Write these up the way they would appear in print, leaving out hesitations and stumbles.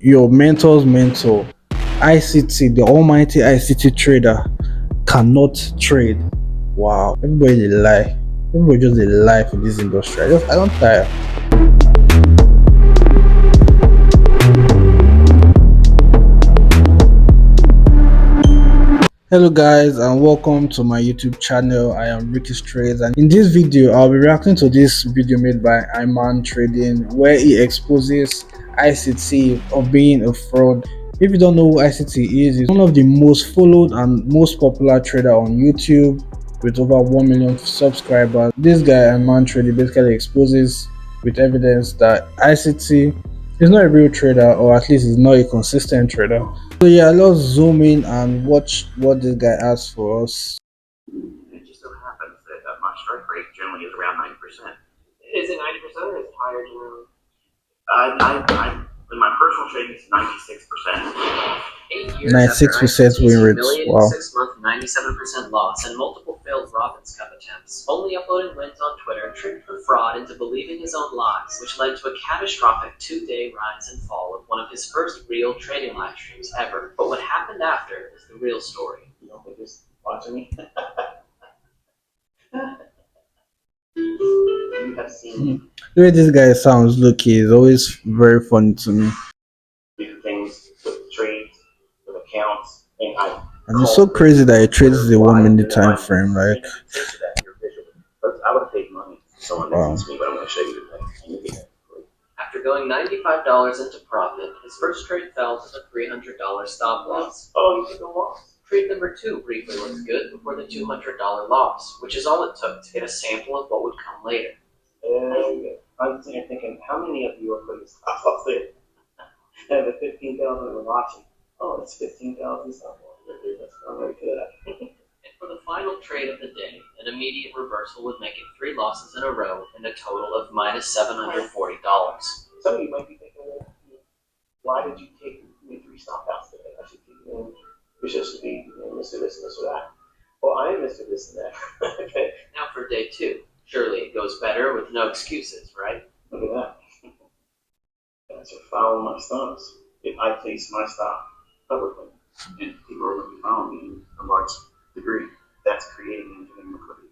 your mentor's mentor, ICT, the almighty ICT trader, cannot trade. Wow, everybody dey lie. Everybody just dey lie for this industry. I don't tire. Hello guys and welcome to my YouTube channel. I am Ricky's Trades, and in this video I'll be reacting to this video made by Iman Trading where he exposes ICT of being a fraud. If you don't know who ICT is, it's one of the most followed and most popular trader on YouTube with over 1 million subscribers. This guy Iman Trading basically exposes with evidence that ICT is not a real trader, or at least is not a consistent trader. So yeah, let's zoom in and watch what this guy has for us. It just so happens that my strike rate generally is around 90%. Is it 90% or is it higher generally? In my personal trading, it's 96%. 96% win rates. Wow. 6 month, 97% loss, and multiple failed Robin's Cup attempts. Only uploading wins on Twitter tricked the fraud into believing his own lies, which led to a catastrophic 2-day rise and fall of one of his first real trading live streams ever. But what happened after is the real story. You don't think this watching me? You have seen The way this guy sounds, look, he's always very funny to me. do things with trades, with accounts, And it's so crazy that he trades the 1 minute time frame. Like, I would have paid money for someone that beats me, but I'm going to show you the thing. After going $95 into profit, his first trade fell to the $300 stop loss. Oh, you took a loss. Trade number 2 briefly looked good before the $200 loss, which is all it took to get a sample of what would come later. I'm sitting here thinking, how many of you are putting stop loss there? And the 15,000 are watching. Oh, it's 15,000 stop loss. I'm very good at it. And for the final trade of the day, an immediate reversal would make it 3 losses in a row and a total of minus $740. Some of you might be thinking, why did you take 3 stop outs today? I should keep doing. You're supposed to be Mr. This and Mr. That. Well, I am Mr. This and that. Okay. Now for day 2. Surely it goes better with no excuses, right? Look at that. That's for following my stops. If I place my stop publicly, and people are going to be following me in a large degree, that's creating and giving liquidity.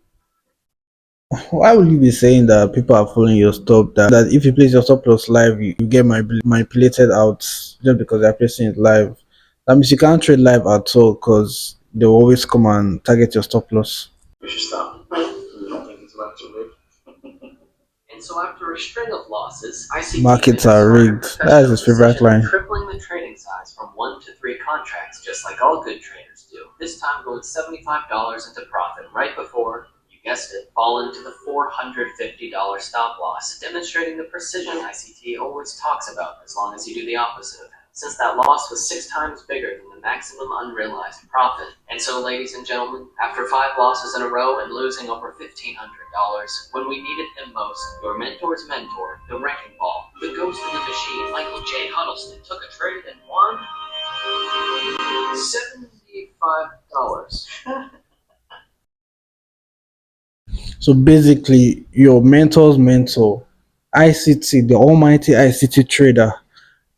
why would you be saying that people are following your stop? That if you place your stop loss live, you get manipulated out just because they're placing it live. That means you can't trade live at all because they will always come and target your stop loss. You should stop. You don't think it's much to live. And so after a string of losses, ICT Markets are rigged. That is his favorite line. Tripling the trading size from 1 to 3 contracts, just like all good traders do. This time going $75 into profit right before, you guessed it, fall into the $450 stop loss, demonstrating the precision ICT always talks about as long as you do the opposite of it, since that loss was 6 times bigger than the maximum unrealized profit. And so, ladies and gentlemen, after 5 losses in a row and losing over $1,500, when we needed him most, your mentor's mentor, the wrecking ball, the ghost in the machine, Michael J. Huddleston, took a trade and won $75. So basically, your mentor's mentor, ICT, the almighty ICT trader,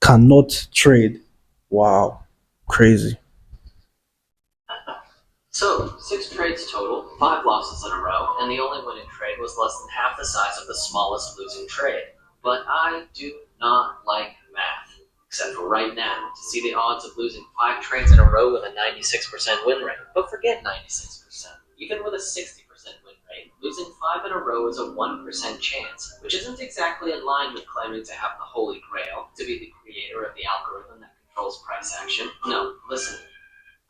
cannot trade. Wow, crazy. So, 6 trades total, 5 losses in a row, and the only winning trade was less than half the size of the smallest losing trade. But I do not like math, except for right now, to see the odds of losing 5 trades in a row with a 96% win rate. But forget 96%. Even with a 60% win rate, losing 5 in a row is a 1% chance, which isn't exactly in line with claiming to have the holy grail, to be the creator of the algorithm that controls price action. No, listen.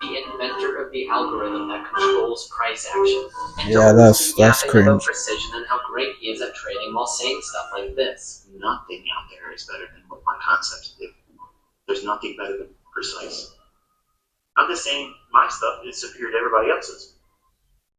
The inventor of the algorithm that controls price action. And Yeah, that's cringe. About precision and how great he is at trading while saying stuff like this. Nothing out there is better than what my concepts do. There's nothing better than precise. I'm just saying my stuff is superior to everybody else's.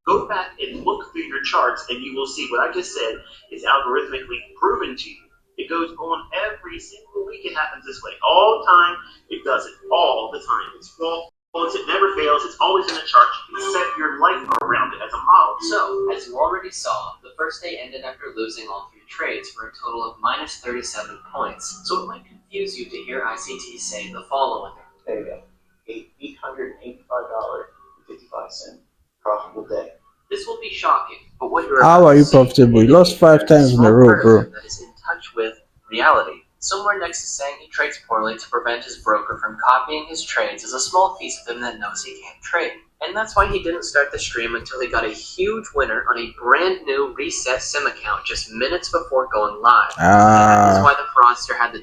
Go back and look through your charts and you will see what I just said is algorithmically proven to you. It goes on every single week. It happens this way. All the time. It does it all the time. It's flawless. It never fails. It's always in the chart. You can set your life around it as a model. So, as you already saw, the first day ended after losing all 3 trades for a total of minus 37 points. So it might confuse you to hear ICTs say the following. There you go. $885.55 profitable day. This will be shocking, but what you're How about are to you see profitable? You lost indicates five there's a times in a small row, part of bro. him that is in touch with reality. Somewhere next to saying he trades poorly to prevent his broker from copying his trades is a small piece of him that knows he can't trade. And that's why he didn't start the stream until he got a huge winner on a brand new reset sim account just minutes before going live. That is why the fraudster had the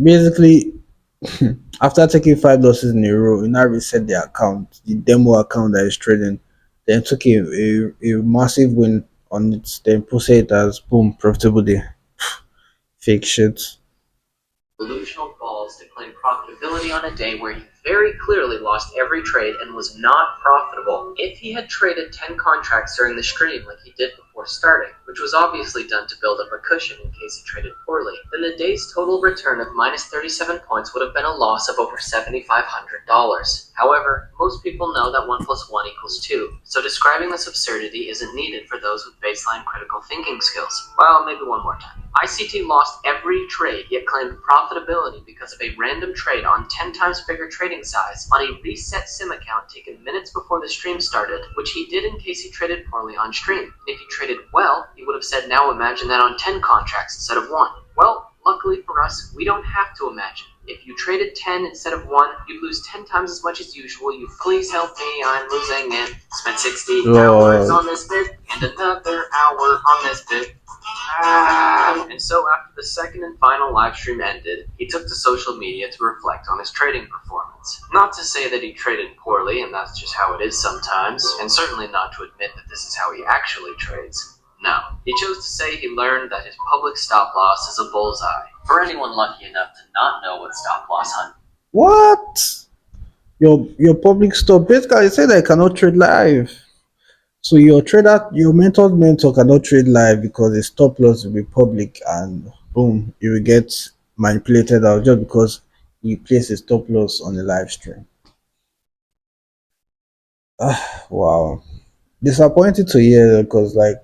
Basically, after taking five losses in a row, you now reset the account, the demo account that is trading, then took a massive win on it, then posted it as boom, profitable day. Fake shit. delusional balls to claim profitability on a day where he very clearly lost every trade and was not profitable. If he had traded 10 contracts during the stream like he did before starting, which was obviously done to build up a cushion in case he traded poorly, then the day's total return of minus 37 points would have been a loss of over $7,500. However, most people know that 1 plus 1 equals 2, so describing this absurdity isn't needed for those with baseline critical thinking skills. Well, maybe one more time. ICT lost every trade, yet claimed profitability because of a random trade on 10 times bigger trading size on a reset sim account taken minutes before the stream started, which he did in case he traded poorly on stream. If he traded well, he would have said, now imagine that on 10 contracts instead of 1. Well, luckily for us, we don't have to imagine. If you traded 10 instead of 1, you'd lose 10 times as much as usual. You please help me, I'm losing it. Spent 60 hours on this bit and another hour on this bit. And so after the second and final live stream ended, he took to social media to reflect on his trading performance. Not to say that he traded poorly, and that's just how it is sometimes, and certainly not to admit that this is how he actually trades. No, he chose to say he learned that his public stop loss is a bullseye. For anyone lucky enough to not know what stop loss hunting. What? Your public stop. Basically, I said I cannot trade live. So your mentor cannot trade live because the stop loss will be public, and boom, you will get manipulated out just because he placed a stop loss on the live stream. Wow, disappointed to hear because like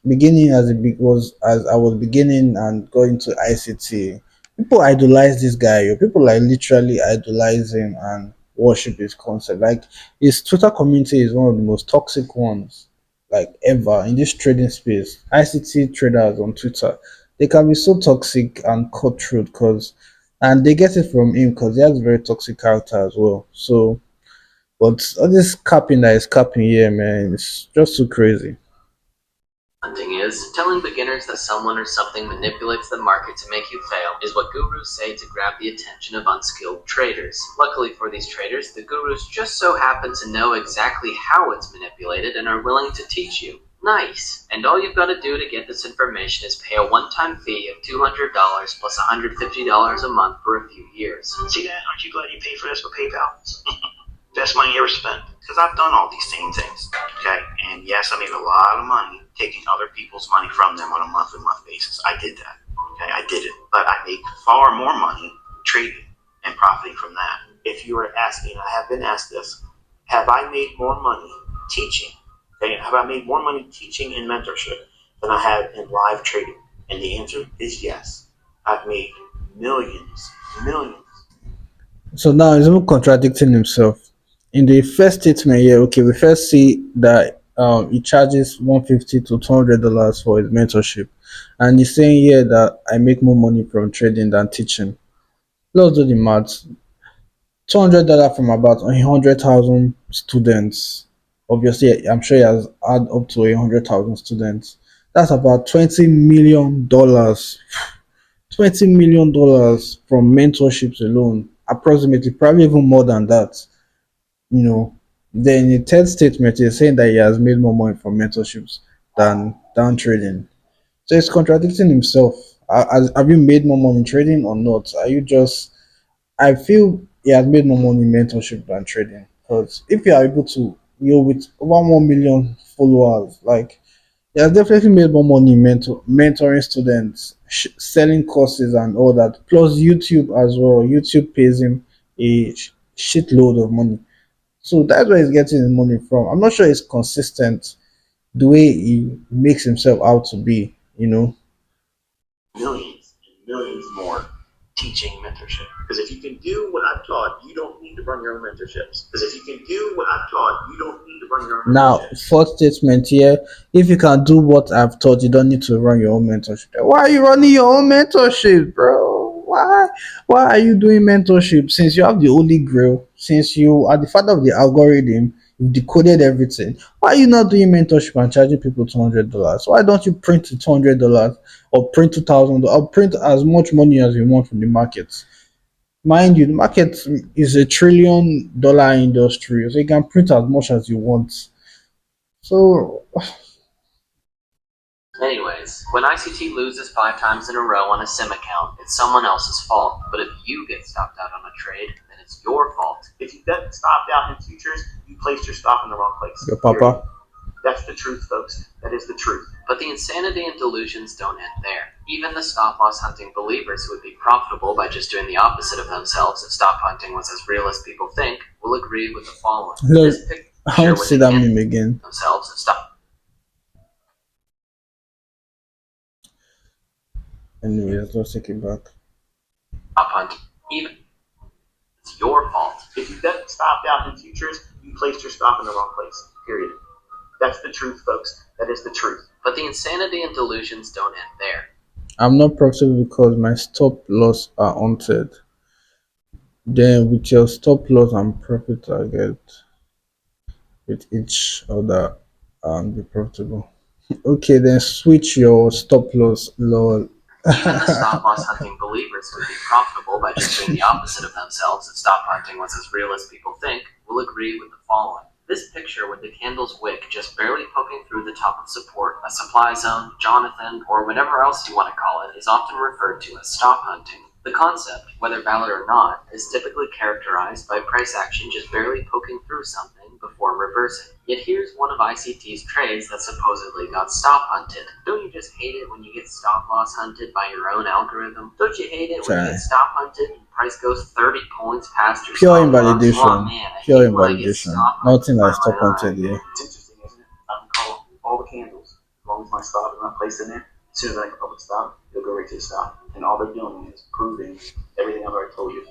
beginning as it was as I was beginning and going to ICT, people idolize this guy. People like literally idolize him and worship his concept. Like his Twitter community is one of the most toxic ones like ever in this trading space. ICT traders on Twitter, they can be so toxic and cutthroat because, and they get it from him because he has a very toxic character as well. So, but all this capping that is capping here, man, it's just too crazy. Hunting is telling beginners that someone or something manipulates the market to make you fail is what gurus say to grab the attention of unskilled traders. Luckily for these traders, the gurus just so happen to know exactly how it's manipulated and are willing to teach you. Nice! And all you've got to do to get this information is pay a one-time fee of $200 plus $150 a month for a few years. See that? Aren't you glad you paid for this with PayPal? Best money you ever spent. Because I've done all these same things. Okay? And yes, I made a lot of money taking other people's money from them on a month-to-month basis. I did that. Okay? I did it. But I make far more money trading and profiting from that. If you were asking, I have been asked this, have I made more money teaching? Okay? Have I made more money teaching in mentorship than I have in live trading? And the answer is yes. I've made millions, millions. So now he's even contradicting himself. In the first statement here, okay, we first see that he charges $150 to $200 for his mentorship, and he's saying here that I make more money from trading than teaching. Let's do the maths. $200 from about 100,000 students. Obviously, I'm sure he has had up to 100,000 students. That's about $20 million. $20 million from mentorships alone, approximately, probably even more than that. You know, then the third statement is saying that he has made more money from mentorships than down trading. So he's contradicting himself. Have you made more money trading or not? Are you just? I feel he has made more money in mentorship than trading because if you are able to, with over 1 million followers, like he has definitely made more money mentoring students, selling courses and all that. Plus YouTube as well. YouTube pays him a shitload of money. So that's where he's getting his money from. I'm not sure it's consistent the way he makes himself out to be. Millions and millions more teaching mentorship. Because if you can do what I've taught, you don't need to run your own mentorships. Because if you can do what I've taught, you don't need to run your own Now, mentorships. fourth statement here: if you can do what I've taught, you don't need to run your own mentorship. Why are you running your own mentorship, bro? Why are you doing mentorship since you have the holy grail? Since you are the father of the algorithm, you've decoded everything. Why are you not doing mentorship and charging people $200? Why don't you print $200 or print 2,000 or print as much money as you want from the market? Mind you, the market is $1 trillion industry, so you can print as much as you want. So Anyways, when ICT loses 5 times in a row on a sim account, it's someone else's fault. But if you get stopped out on a trade, then it's your fault. If you get stopped out in futures, you placed your stop in the wrong place. your papa. That's the truth, folks. That is the truth. But the insanity and delusions don't end there. Even the stop-loss hunting believers who would be profitable by just doing the opposite of themselves if stop hunting was as real as people think will agree with the following. Look, This picture I want to see that meme again. themselves if stop Anyways, let's take it back. hunting. Even it's your fault. If you get stopped out in futures, you placed your stop in the wrong place. Period. That's the truth, folks. That is the truth. But the insanity and delusions don't end there. I'm not profitable because my stop loss are haunted. Then with your stop loss and profit target with each other and be profitable. Okay, then switch your stop loss, lol. Even the stop-loss hunting believers who would be profitable by just doing the opposite of themselves if stop hunting was as real as people think will agree with the following. This picture with the candle's wick just barely poking through the top of support, a supply zone, Jonathan, or whatever else you want to call it, is often referred to as stop hunting. The concept, whether valid or not, is typically characterized by price action just barely poking through something before reversing. Yet here's one of ICT's trades that supposedly got stop hunted. Don't you just hate it when you get stop loss hunted by your own algorithm? Don't you hate it when you get stop hunted and price goes 30 points past your Pure stop invalidation. loss? Oh man, I Pure hate when I get invalidation. stop Nothing like hunted stop by my hunted own. here. It's interesting, isn't it? I can call all the candles. As long as my stop is not placed in there, as soon as I make a public stop, it'll go right to the stop. And all they're doing is proving everything I've already told you.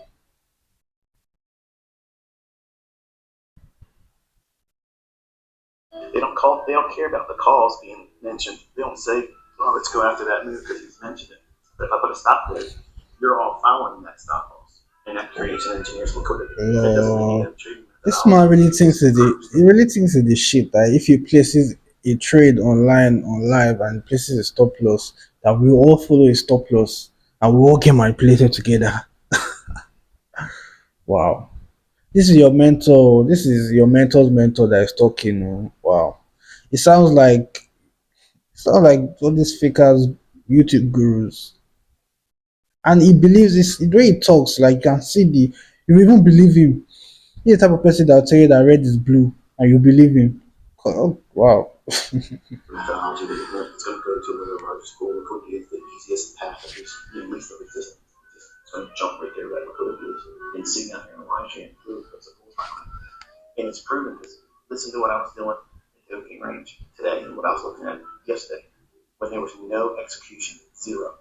They don't care about the calls being mentioned. They don't say, oh, let's go after that move because he's mentioned it. But if I put a stop there, you're all following that stop loss. And that creates an engineer's liquidity. That doesn't mean you trading. This man really thinks it's the shit that if he places a trade online on live and places a stop loss, that we all follow a stop loss and we all get manipulated together. Wow. This is your mentor. This is your mentor's mentor that is talking. Oh. Wow. It sounds like all these fakers, YouTube gurus. And he believes this the way he talks, like you can see you even believe him. He's the type of person that'll tell you that red is blue and you believe him. Oh, wow. It's going to go to the largest school. Liquidity is the easiest path, least of resistance. It's going to jump right there, right? Liquidity is. And sitting out here in live chain proof that's a full time. And it's proven because listen to what I was doing in the opening range today and what I was looking at yesterday when there was no execution, zero.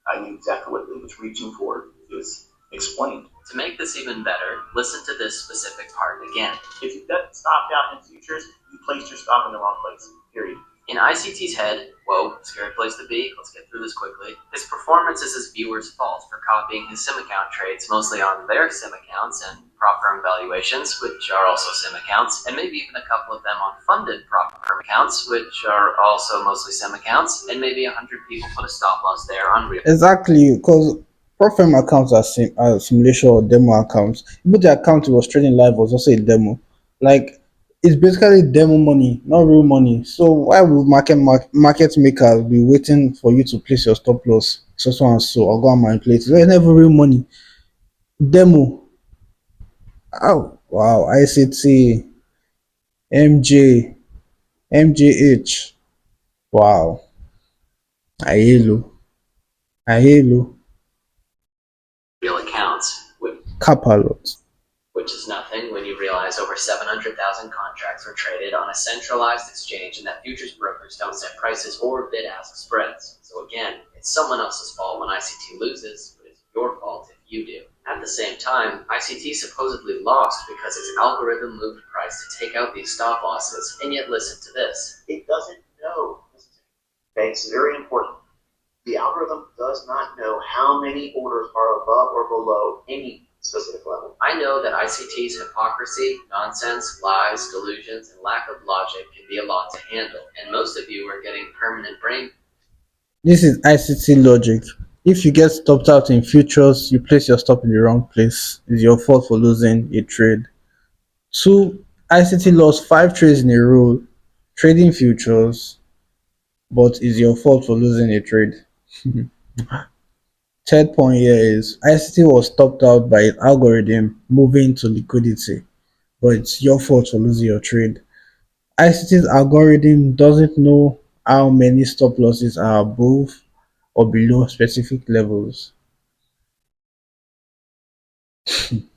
I knew exactly what it was reaching for. It was explained. To make this even better, listen to this specific part again. If you get stopped out in futures, you placed your stop in the wrong place. Period. In ICT's head, whoa, scary place to be, let's get through this quickly, his performance is his viewers' fault for copying his sim account trades mostly on their sim accounts and prop firm valuations, which are also sim accounts, and maybe even a couple of them on funded prop firm accounts, which are also mostly sim accounts, and maybe 100 people put a stop loss there on real. Exactly, because prop firm accounts are simulation or demo accounts. Even the account was trading live was also a demo. Like, it's basically demo money, not real money. So why would market makers be waiting for you to place your stop loss so and so or go and manipulate it? It's never real money. Demo. Oh wow, ICT, MJ, MJH. Wow. Ahelo. Ahelo. Real accounts, Capalot. which is nothing when you realize over 700,000 contracts were traded on a centralized exchange and that futures brokers don't set prices or bid-ask spreads. So again, it's someone else's fault when ICT loses, but it's your fault if you do. At the same time, ICT supposedly lost because its algorithm moved price to take out these stop losses, and yet listen to this. It doesn't know. Okay, it's very important. The algorithm does not know how many orders are above or below any specific level. I know that ICT's hypocrisy, nonsense, lies, delusions, and lack of logic can be a lot to handle, and most of you are getting permanent brain. This is ICT logic. If you get stopped out in futures, you place your stop in the wrong place. It's your fault for losing a trade. 2. ICT lost 5 trades in a row trading futures, but it's your fault for losing a trade. Third point here is ICT was stopped out by an algorithm moving to liquidity, but it's your fault for losing your trade. ICT's algorithm doesn't know how many stop losses are above or below specific levels.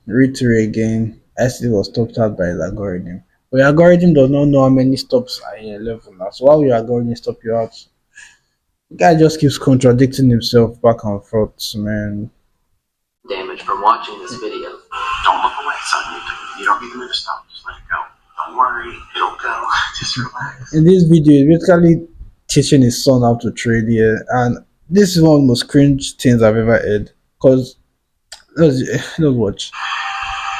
Read through again. ICT was stopped out by the algorithm. But your algorithm does not know how many stops are in a level now. So why will your algorithm stop you out? The guy just keeps contradicting himself back and forth, man. Damage from watching this video. Don't look away, son. You don't need to move stop. Just let it go. Don't worry, it'll go. Just relax. In this video, he's basically teaching his son how to trade here, and this is one of the most cringe things I've ever heard. Cause let's watch.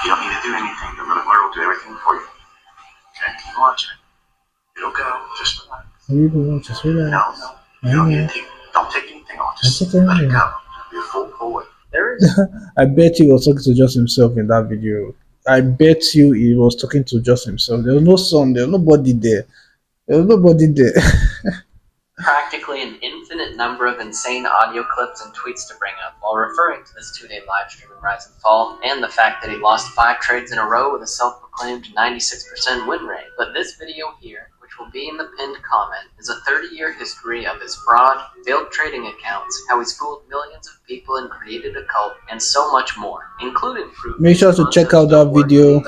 You don't need to do anything. The little will do everything for you. Okay, keep watching it. It'll go. Just relax. Just relax. No. You don't need to don't take anything off. Just let it go. Be a full pull. There is I bet he was talking to just himself in that video. I bet you he was talking to just himself. There was no son, there was nobody there. There was nobody there. practically an infinite number of insane audio clips and tweets to bring up while referring to this 2-day live stream in Rise and Fall and the fact that he lost 5 trades in a row with a self-proclaimed 96% win rate. But this video here, which will be in the pinned comment, is a 30-year history of his fraud, failed trading accounts, how he's fooled millions of people and created a cult, and so much more, including proof. Make sure to check out that video.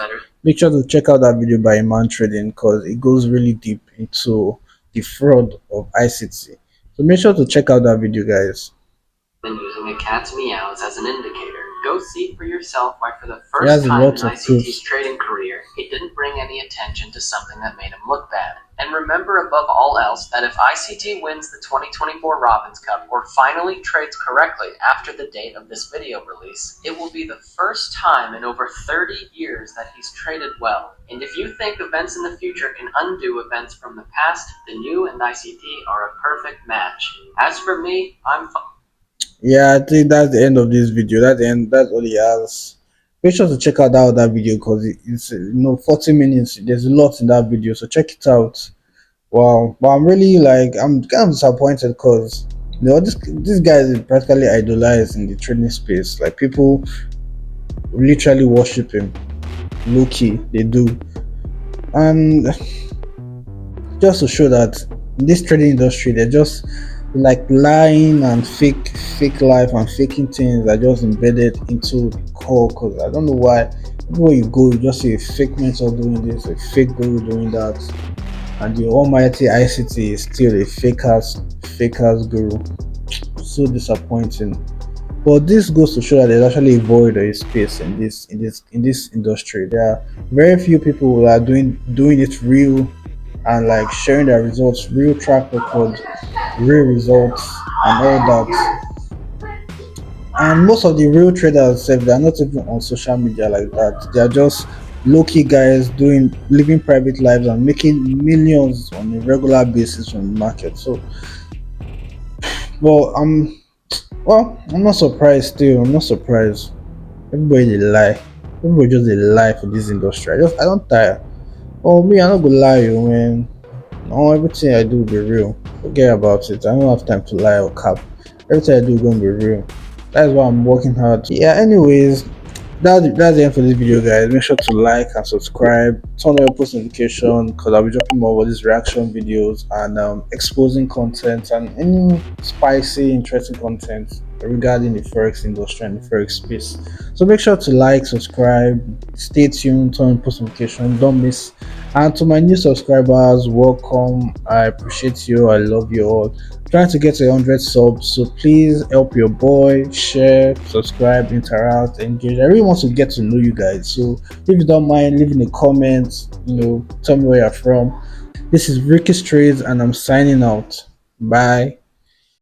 Make sure to check out that video by Iman Trading because it goes really deep into the fraud of ICT. So make sure to check out that video, guys. Been using a cat's meows as an indicator. Go see for yourself why for the first time in ICT's trading career, he didn't bring any attention to something that made him look bad. And remember above all else that if ICT wins the 2024 Robbins Cup or finally trades correctly after the date of this video release, it will be the first time in over 30 years that he's traded well. And if you think events in the future can undo events from the past, then you and ICT are a perfect match. As for me, I'm fine. Yeah, I think that's the end of this video. That's the end. That's all he has. Make sure to check out that video because it's 40 minutes. There's a lot in that video, so check it out. Wow, but I'm really I'm kind of disappointed because this guy is practically idolized in the trading space. Like people literally worship him. Low key, they do, and just to show that in this trading industry, they're just like lying and fake life and faking things are just embedded into the core. Because I don't know why everywhere you go you just see a fake mentor doing this, a fake guru doing that, and the almighty ICT is still a fake ass guru. So disappointing. But this goes to show that there's actually a void or a space in this industry. There are very few people who are doing it real and like sharing their results, real track record, real results, and all that. And most of the real traders, they're not even on social media like that. They are just low-key guys living private lives and making millions on a regular basis from the market. So, I'm not surprised. Still, I'm not surprised. Everybody they lie. Everybody just they lie for this industry. I don't tire. Oh me, I'm not gonna lie, you man. No, everything I do will be real. Forget about it. I don't have time to lie or cap. Everything I do is gonna be real. That's why I'm working hard. Yeah. Anyways, that's the end for this video, guys. Make sure to like and subscribe. Turn on your post notification because I'll be dropping more of these reaction videos and exposing content and any spicy, interesting content regarding the forex industry and the forex space. So make sure to like, subscribe, stay tuned, turn on post notification. Don't miss And to my new subscribers, welcome. I appreciate you. I love you all. Trying to get 100 subs, so please help your boy, share, subscribe, interact, engage. I really want to get to know you guys. So if you don't mind leaving a comment, tell me where you're from. This is Ricky Trades, and I'm signing out. Bye.